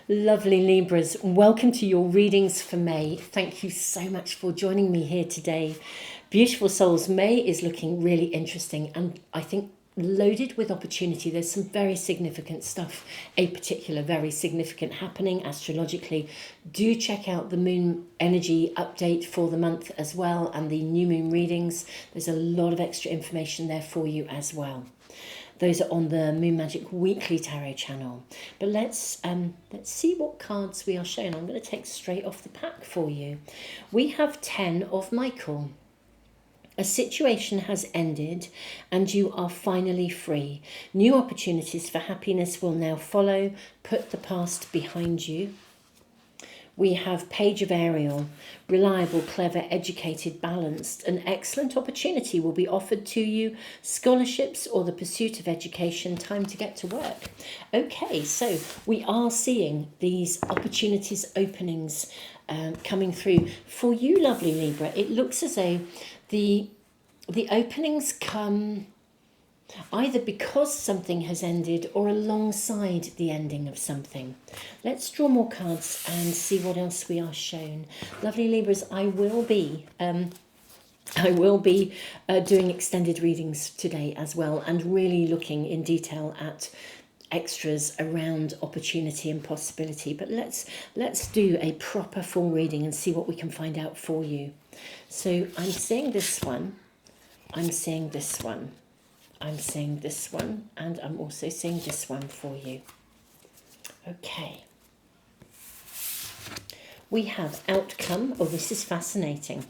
Lovely Libras, welcome to your readings for May. Thank you so much for joining me here today. Beautiful souls, May is looking really interesting and I think loaded with opportunity. There's some very significant stuff, a particular very significant happening astrologically. Do check out the moon energy update for the month as well and the new moon readings. There's a lot of extra information there for you as well. Those are on the Moon Magic Weekly Tarot channel. But let's see what cards we are shown. I'm going to take straight off the pack for you. We have 10 of Michael. A situation has ended and you are finally free. New opportunities for happiness will now follow. Put the past behind you. We have Page of Ariel, reliable, clever, educated, balanced. An excellent opportunity will be offered to you. Scholarships or the pursuit of education, time to get to work. Okay, so we are seeing these opportunities, openings coming through. For you, lovely Libra, it looks as though the openings come either because something has ended or alongside the ending of something. Let's draw more cards and see what else we are shown. Lovely Libras, I will be doing extended readings today as well and really looking in detail at extras around opportunity and possibility. But let's do a proper full reading and see what we can find out for you. So I'm seeing this one. I'm seeing this one. I'm seeing this one, and I'm also seeing this one for you. Okay. We have outcome. Oh, this is fascinating.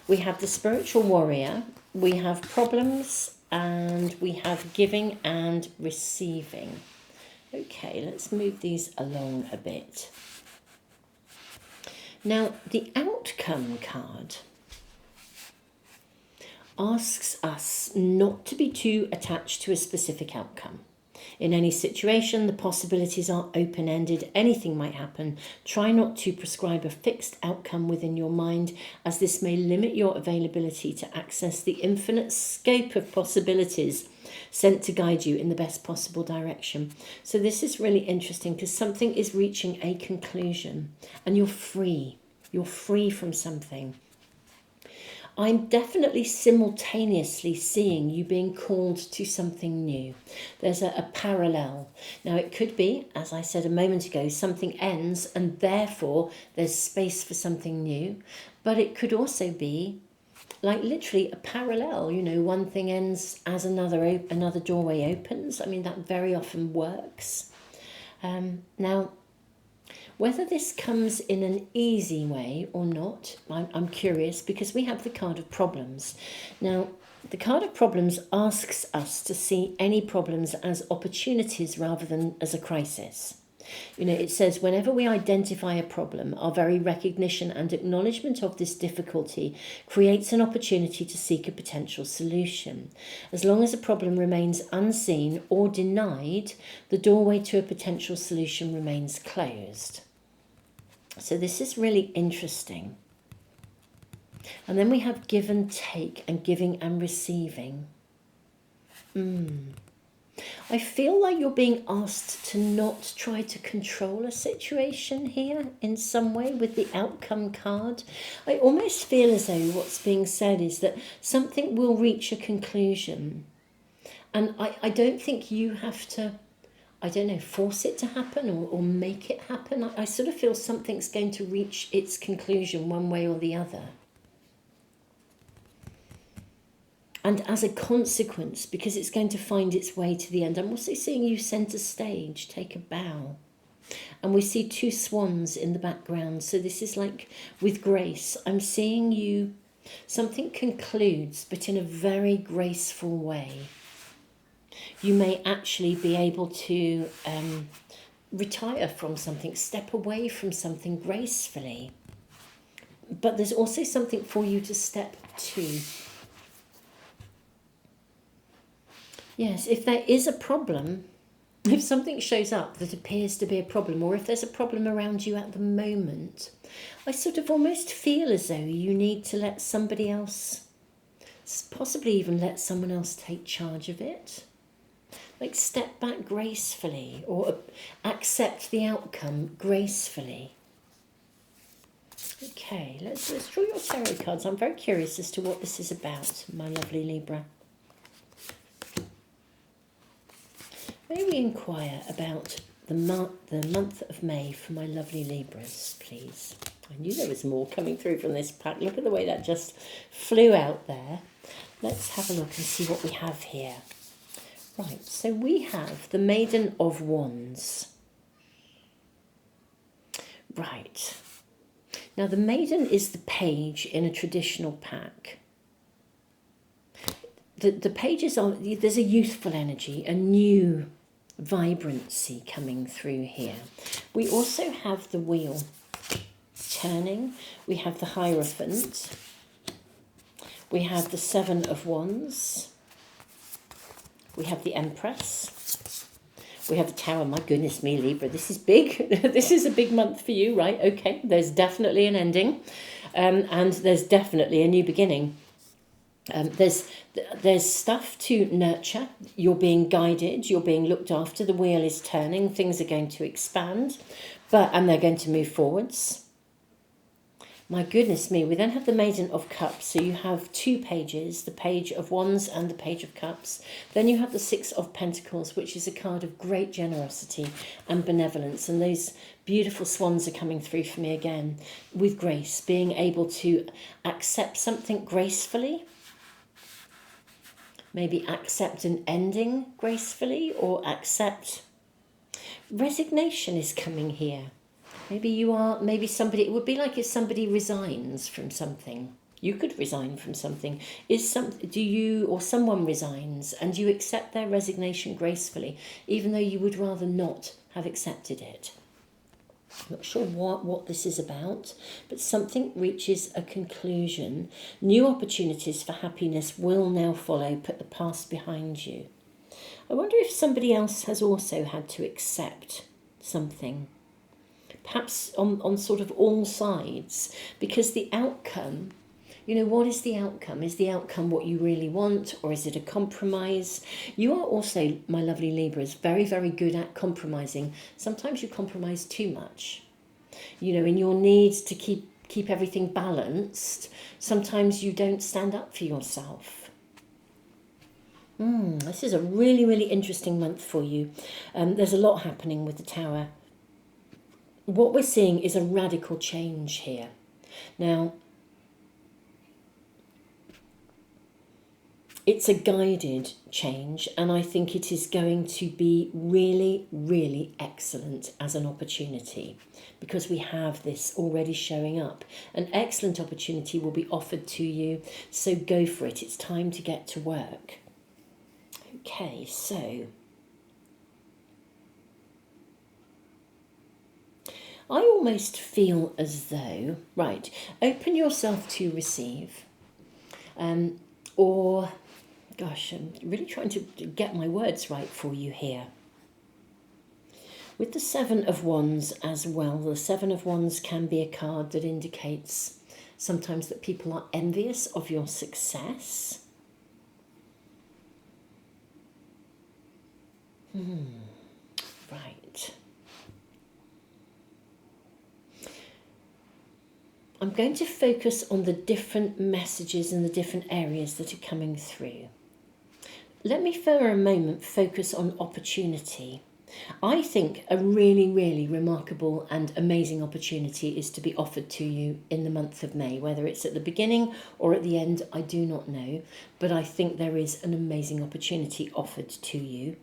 We have the spiritual warrior. We have problems, and we have giving and receiving. Okay, let's move these along a bit. Now, the outcome card asks us not to be too attached to a specific outcome. In any situation, the possibilities are open-ended. Anything might happen. Try not to prescribe a fixed outcome within your mind, as this may limit your availability to access the infinite scope of possibilities sent to guide you in the best possible direction. So this is really interesting because something is reaching a conclusion and you're free. You're free from something. I'm definitely simultaneously seeing you being called to something new. There's a parallel. Now it could be, as I said a moment ago, something ends and therefore there's space for something new. But it could also be like literally a parallel. You know, one thing ends as another doorway opens. I mean, that very often works. Now, whether this comes in an easy way or not, I'm curious, because we have the card of problems. Now, the card of problems asks us to see any problems as opportunities rather than as a crisis. You know, it says whenever we identify a problem, our very recognition and acknowledgement of this difficulty creates an opportunity to seek a potential solution. As long as a problem remains unseen or denied, the doorway to a potential solution remains closed. So this is really interesting. And then we have give and take and giving and receiving. I feel like you're being asked to not try to control a situation here in some way with the outcome card. I almost feel as though what's being said is that something will reach a conclusion. And I don't think you have to, I don't know, force it to happen or make it happen. I sort of feel something's going to reach its conclusion one way or the other. And as a consequence, because it's going to find its way to the end, I'm also seeing you centre stage, take a bow. And we see two swans in the background. So this is like with grace. I'm seeing you, something concludes, but in a very graceful way. You may actually be able to retire from something, step away from something gracefully. But there's also something for you to step to. Yes, if there is a problem, if something shows up that appears to be a problem, or if there's a problem around you at the moment, I sort of almost feel as though you need to let somebody else, possibly even let someone else take charge of it. Like step back gracefully, or accept the outcome gracefully. Okay, let's draw your tarot cards. I'm very curious as to what this is about, my lovely Libra. May we inquire about the month of May for my lovely Libras, please? I knew there was more coming through from this pack. Look at the way that just flew out there. Let's have a look and see what we have here. Right, so we have the Maiden of Wands. Right. Now, the Maiden is the page in a traditional pack. The pages are, there's a youthful energy, a new vibrancy coming through here. We also have the wheel turning. We have the Hierophant. We have the Seven of Wands. We have the Empress. We have the Tower. My goodness me, Libra, this is big. This is a big month for you, right? Okay, there's definitely an ending, and there's definitely a new beginning. There's stuff to nurture. You're being guided. You're being looked after. The wheel is turning. Things are going to expand, and they're going to move forwards. My goodness me, we then have the Maiden of Cups. So you have two pages, the Page of Wands and the Page of Cups. Then you have the Six of Pentacles, which is a card of great generosity and benevolence. And those beautiful swans are coming through for me again with grace, being able to accept something gracefully. Maybe accept an ending gracefully, or accept resignation is coming here. Maybe somebody, it would be like if somebody resigns from something. You could resign from something. Do you or someone resigns and you accept their resignation gracefully, even though you would rather not have accepted it? I'm not sure what this is about, but something reaches a conclusion. New opportunities for happiness will now follow. Put the past behind you. I wonder if somebody else has also had to accept something. Perhaps on sort of all sides, because the outcome, what is the outcome? Is the outcome what you really want, or is it a compromise? You are also, my lovely Libras, very, very good at compromising. Sometimes you compromise too much. In your need to keep everything balanced, sometimes you don't stand up for yourself. This is a really, really interesting month for you. There's a lot happening with the Tower. What we're seeing is a radical change here. Now, it's a guided change, and I think it is going to be really, really excellent as an opportunity, because we have this already showing up. An excellent opportunity will be offered to you, so go for it. It's time to get to work. Okay, so I almost feel as though, right, open yourself to receive, or, gosh, I'm really trying to get my words right for you here. With the Seven of Wands as well, the Seven of Wands can be a card that indicates sometimes that people are envious of your success. Right. I'm going to focus on the different messages and the different areas that are coming through. Let me for a moment focus on opportunity. I think a really, really remarkable and amazing opportunity is to be offered to you in the month of May. Whether it's at the beginning or at the end, I do not know. But I think there is an amazing opportunity offered to you.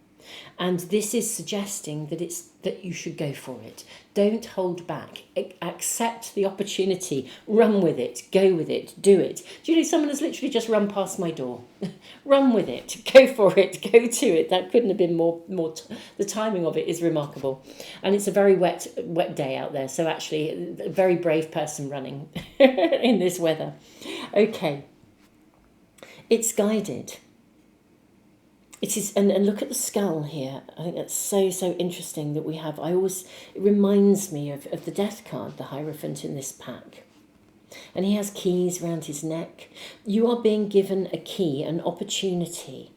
And this is suggesting that you should go for it. Don't hold back. Accept the opportunity. Run with it. Go with it. Do it. Do you know, someone has literally just run past my door. Run with it. Go for it. Go to it. That couldn't have been more. The timing of it is remarkable. And it's a very wet day out there. So actually, a very brave person running in this weather. Okay. It's guided. It is, and look at the skull here. I think that's so interesting that we have. It reminds me of the death card, the Hierophant in this pack. And he has keys around his neck. You are being given a key, an opportunity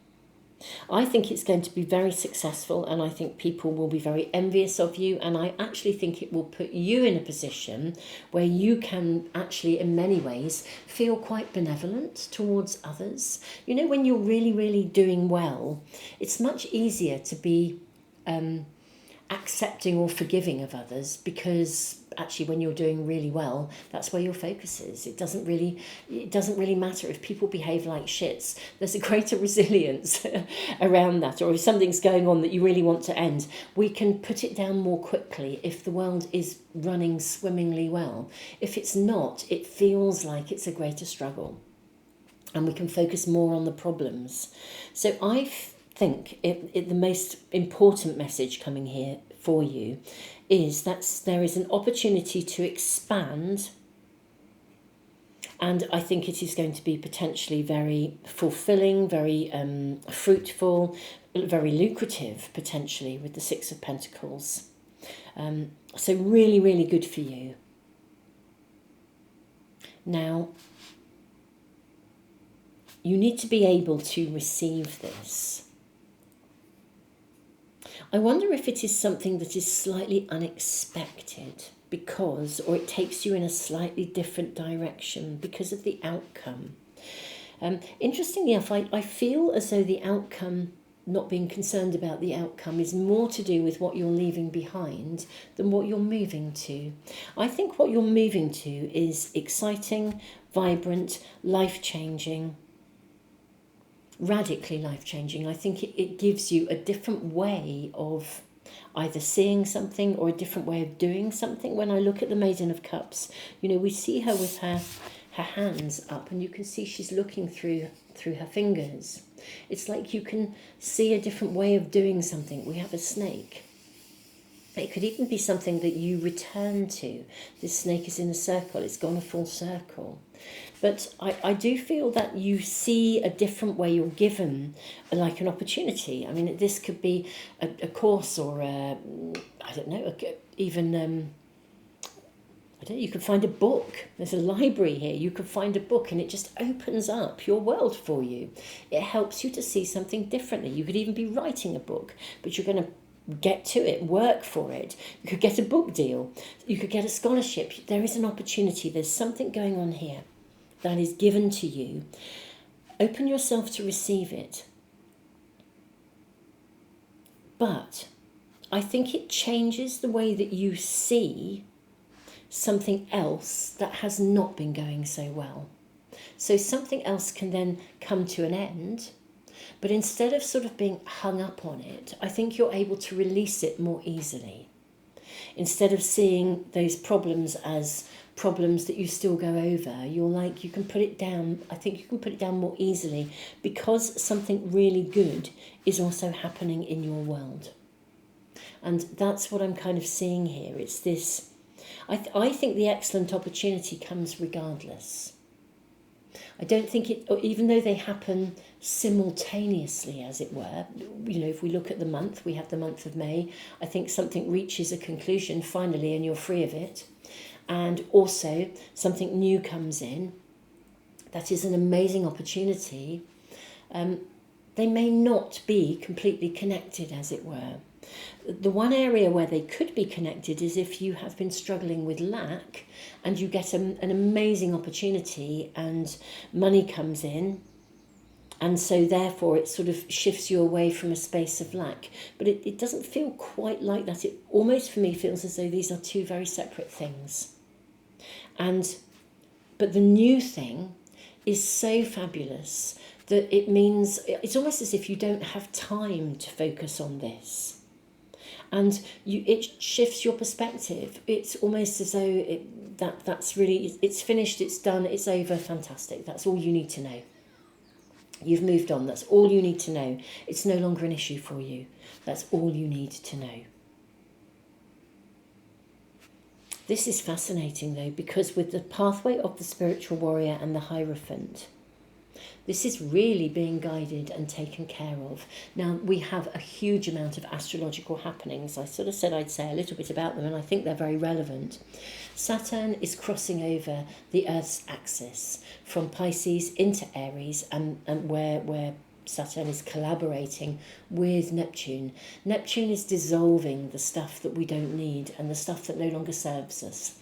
I think it's going to be very successful, and I think people will be very envious of you, and I actually think it will put you in a position where you can actually, in many ways, feel quite benevolent towards others. You know, when you're really, really doing well, it's much easier to be accepting or forgiving of others, because actually when you're doing really well, that's where your focus is. It doesn't really matter if people behave like shits. There's a greater resilience around that. Or if something's going on that you really want to end, we can put it down more quickly if the world is running swimmingly well. If it's not, it feels like it's a greater struggle, and we can focus more on the problems. So I think the most important message coming here for you is that there is an opportunity to expand, and I think it is going to be potentially very fulfilling, very fruitful, very lucrative potentially, with the Six of Pentacles. So really, really good for you. Now, you need to be able to receive this. I wonder if it is something that is slightly unexpected, or it takes you in a slightly different direction because of the outcome. Interestingly enough, I feel as though the outcome, not being concerned about the outcome, is more to do with what you're leaving behind than what you're moving to. I think what you're moving to is exciting, vibrant, life-changing, radically life-changing. I think it gives you a different way of either seeing something or a different way of doing something. When I look at the Maiden of Cups, you know, we see her with her hands up, and you can see she's looking through her fingers. It's like you can see a different way of doing something. We have a snake. It could even be something that you return to. This snake is in a circle. It's gone a full circle. But I do feel that you see a different way. You're given like an opportunity. I mean, this could be a course, or I don't know, even I don't know, you could find a book. There's a library here. You could find a book, and it just opens up your world for you. It helps you to see something differently. You could even be writing a book, but you're going to get to it, work for it. You could get a book deal. You could get a scholarship. There is an opportunity. There's something going on here that is given to you. Open yourself to receive it. But I think it changes the way that you see something else that has not been going so well. So something else can then come to an end, but instead of sort of being hung up on it, I think you're able to release it more easily. Instead of seeing those problems as problems that you still go over, you can put it down. I think you can put it down more easily, because something really good is also happening in your world. And that's what I'm kind of seeing here. It's this, I think the excellent opportunity comes regardless. I don't think even though they happen simultaneously, as it were, you know, if we look at the month, we have the month of May, I think something reaches a conclusion finally and you're free of it. And also something new comes in. That is an amazing opportunity. They may not be completely connected, as it were. The one area where they could be connected is if you have been struggling with lack and you get an amazing opportunity and money comes in, and so therefore it sort of shifts you away from a space of lack. But it doesn't feel quite like that. It almost, for me, feels as though these are two very separate things. But the new thing is so fabulous that it means it's almost as if you don't have time to focus on this. And it shifts your perspective. It's almost as though that's really, it's finished, it's done, it's over, fantastic. That's all you need to know. You've moved on. That's all you need to know. It's no longer an issue for you. That's all you need to know. This is fascinating, though, because with the pathway of the spiritual warrior and the Hierophant, this is really being guided and taken care of. Now, we have a huge amount of astrological happenings. I sort of said I'd say a little bit about them, and I think they're very relevant. Saturn is crossing over the Earth's axis from Pisces into Aries, and where Saturn is collaborating with Neptune. Neptune is dissolving the stuff that we don't need and the stuff that no longer serves us.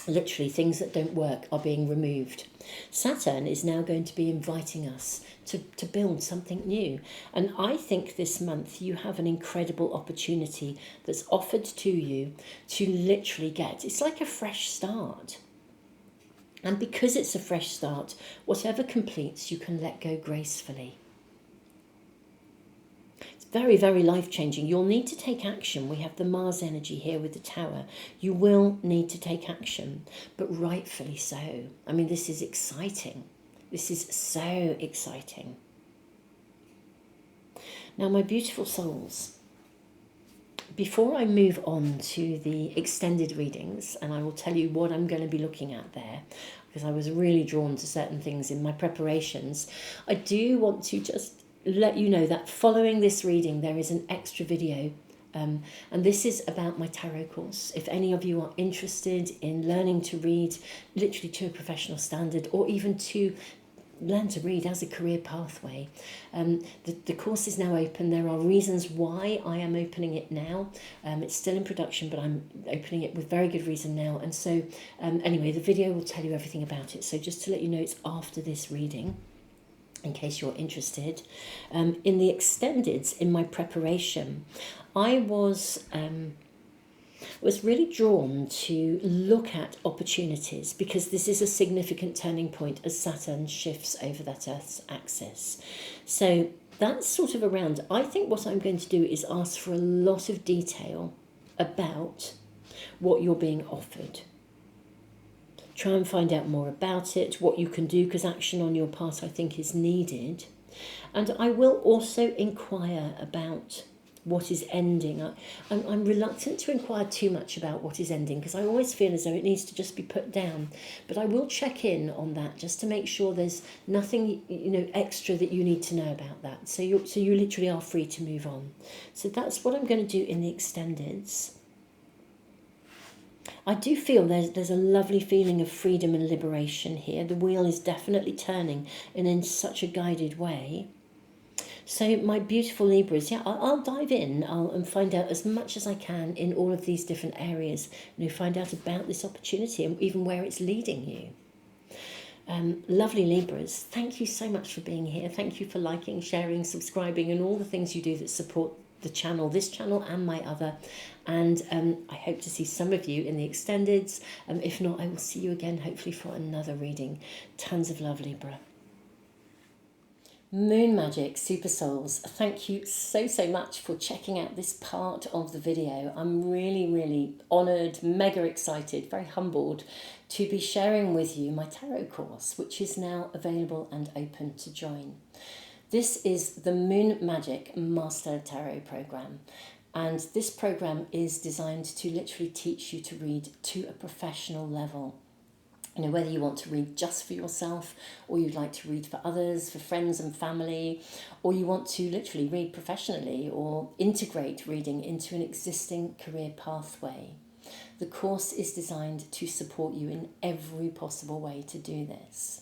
Literally, things that don't work are being removed. Saturn is now going to be inviting us to build something new. And I think this month you have an incredible opportunity that's offered to you to literally get, it's like a fresh start. And because it's a fresh start, whatever completes, you can let go gracefully. Very, very life-changing. You'll need to take action. We have the Mars energy here with the Tower. You will need to take action, but rightfully so. I mean, this is exciting. This is so exciting. Now, my beautiful souls, before I move on to the extended readings, and I will tell you what I'm going to be looking at there, because I was really drawn to certain things in my preparations, I do want to just let you know that following this reading there is an extra video, and this is about my tarot course. If any of you are interested in learning to read literally to a professional standard, or even to learn to read as a career pathway, the course is now open. There are reasons why I am opening it now. It's still in production, but I'm opening it with very good reason now. And so anyway, the video will tell you everything about it. So just to let you know, it's after this reading, in case you're interested. In the extendeds, in my preparation, I was really drawn to look at opportunities, because this is a significant turning point as Saturn shifts over that Earth's axis. So that's sort of around. I think what I'm going to do is ask for a lot of detail about what you're being offered. Try and find out more about it, what you can do, because action on your part, I think, is needed. And I will also inquire about what is ending. I'm reluctant to inquire too much about what is ending, because I always feel as though it needs to just be put down. But I will check in on that just to make sure there's nothing, extra that you need to know about that. So you literally are free to move on. So that's what I'm going to do in the extendeds. I do feel there's a lovely feeling of freedom and liberation here. The wheel is definitely turning, and in such a guided way. So my beautiful Libras, I'll dive in and find out as much as I can in all of these different areas. Find out about this opportunity and even where it's leading you. Lovely Libras, thank you so much for being here. Thank you for liking, sharing, subscribing, and all the things you do that support the channel, this channel and my other. And I hope to see some of you in the extendeds. If not, I will see you again, hopefully for another reading. Tons of love, Libra. Moon Magic Super Souls, thank you so much for checking out this part of the video. I'm really honoured, mega excited, very humbled to be sharing with you my tarot course, which is now available and open to join. This is the Moon Magic Master Tarot Program, and this program is designed to literally teach you to read to a professional level. Whether you want to read just for yourself, or you'd like to read for others, for friends and family, or you want to literally read professionally or integrate reading into an existing career pathway. The course is designed to support you in every possible way to do this.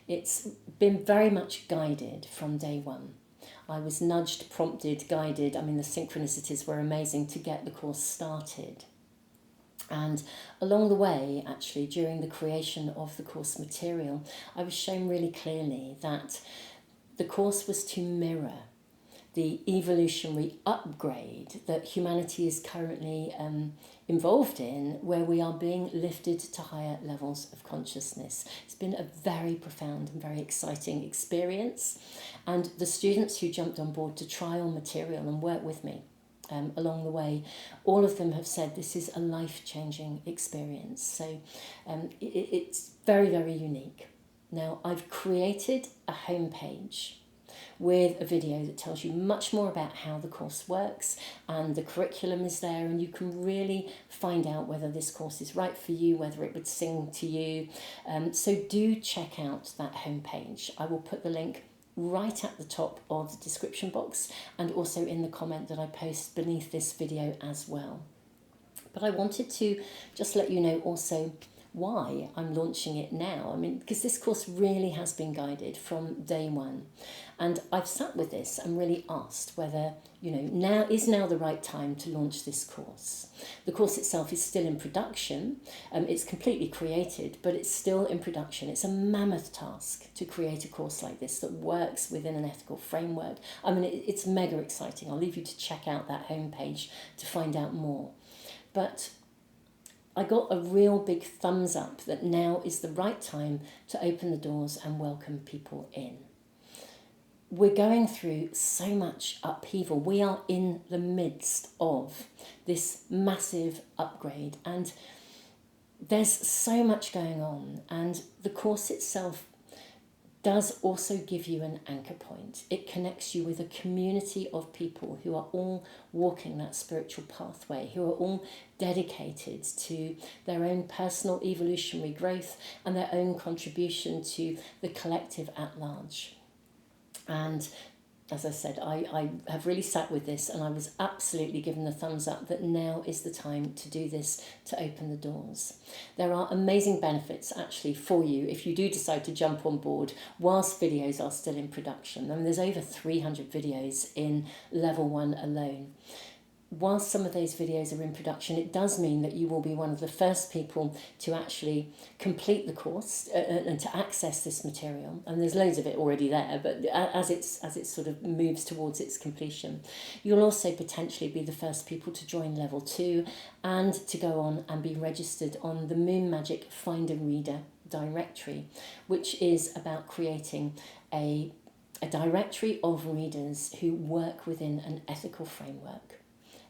It's been very much guided from day one. I was nudged, prompted, guided. I mean, the synchronicities were amazing to get the course started. And along the way, actually, during the creation of the course material, I was shown really clearly that the course was to mirror the evolutionary upgrade that humanity is currently involved in, where we are being lifted to higher levels of consciousness. It's been a very profound and very exciting experience. And the students who jumped on board to trial material and work with me along the way, all of them have said this is a life-changing experience. So it's very unique. Now, I've created a homepage with a video that tells you much more about how the course works, and the curriculum is there, and you can really find out whether this course is right for you, whether it would sing to you. So do check out that homepage. I will put the link right at the top of the description box, and also in the comment that I post beneath this video as well. But I wanted to just let you know also why I'm launching it now. I mean, because this course really has been guided from day one. And I've sat with this and really asked whether, now is the right time to launch this course. The course itself is still in production. It's completely created, but it's still in production. It's a mammoth task to create a course like this that works within an ethical framework. I mean, it's mega exciting. I'll leave you to check out that homepage to find out more. But I got a real big thumbs up that now is the right time to open the doors and welcome people in. We're going through so much upheaval. We are in the midst of this massive upgrade, and there's so much going on, and the course itself does also give you an anchor point. It connects you with a community of people who are all walking that spiritual pathway, who are all dedicated to their own personal evolutionary growth and their own contribution to the collective at large. And as I said, I have really sat with this, and I was absolutely given the thumbs up that now is the time to do this, to open the doors. There are amazing benefits actually for you if you do decide to jump on board whilst videos are still in production. I mean, there's over 300 videos in level 1 alone. Whilst some of those videos are in production, it does mean that you will be one of the first people to actually complete the course and to access this material. And there's loads of it already there, but as it sort of moves towards its completion, you'll also potentially be the first people to join level 2 and to go on and be registered on the Moon Magic Finder Reader directory, which is about creating a directory of readers who work within an ethical framework.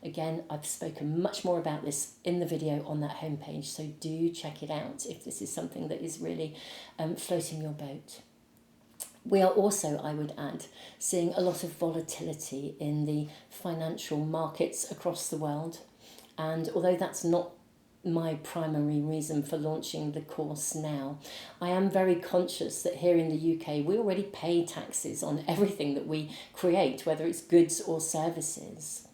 Again, I've spoken much more about this in the video on that homepage, so do check it out if this is something that is really floating your boat. We are also, I would add, seeing a lot of volatility in the financial markets across the world. And although that's not my primary reason for launching the course now, I am very conscious that here in the UK we already pay taxes on everything that we create, whether it's goods or services.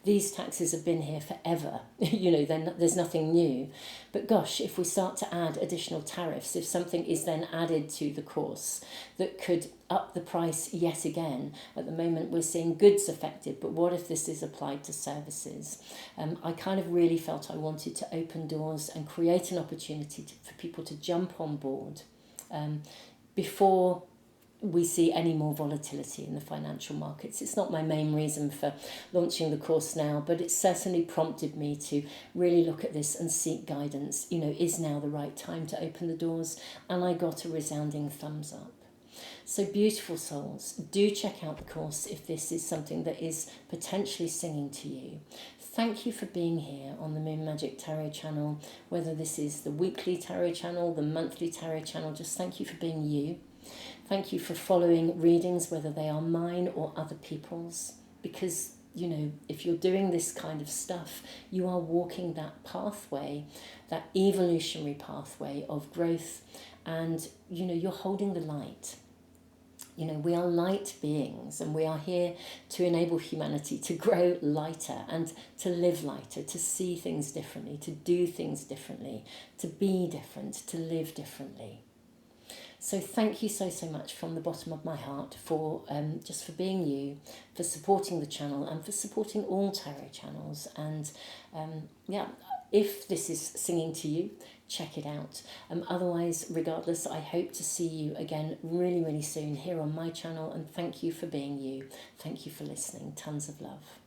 These taxes have been here forever, then there's nothing new. But gosh, if we start to add additional tariffs, if something is then added to the course that could up the price yet again, at the moment we're seeing goods affected, but what if this is applied to services? I kind of really felt I wanted to open doors and create an opportunity for people to jump on board before we see any more volatility in the financial markets. It's not my main reason for launching the course now, but it certainly prompted me to really look at this and seek guidance. Is now the right time to open the doors? And I got a resounding thumbs up. So beautiful souls, do check out the course if this is something that is potentially singing to you. Thank you for being here on the Moon Magic Tarot channel, whether this is the weekly tarot channel, the monthly tarot channel, just thank you for being you. Thank you for following readings, whether they are mine or other people's, because, if you're doing this kind of stuff, you are walking that pathway, that evolutionary pathway of growth, and, you're holding the light. We are light beings, and we are here to enable humanity to grow lighter and to live lighter, to see things differently, to do things differently, to be different, to live differently. So thank you so much from the bottom of my heart for just for being you, for supporting the channel and for supporting all tarot channels. And if this is singing to you, check it out. Otherwise, regardless, I hope to see you again really, really soon here on my channel. And thank you for being you. Thank you for listening. Tons of love.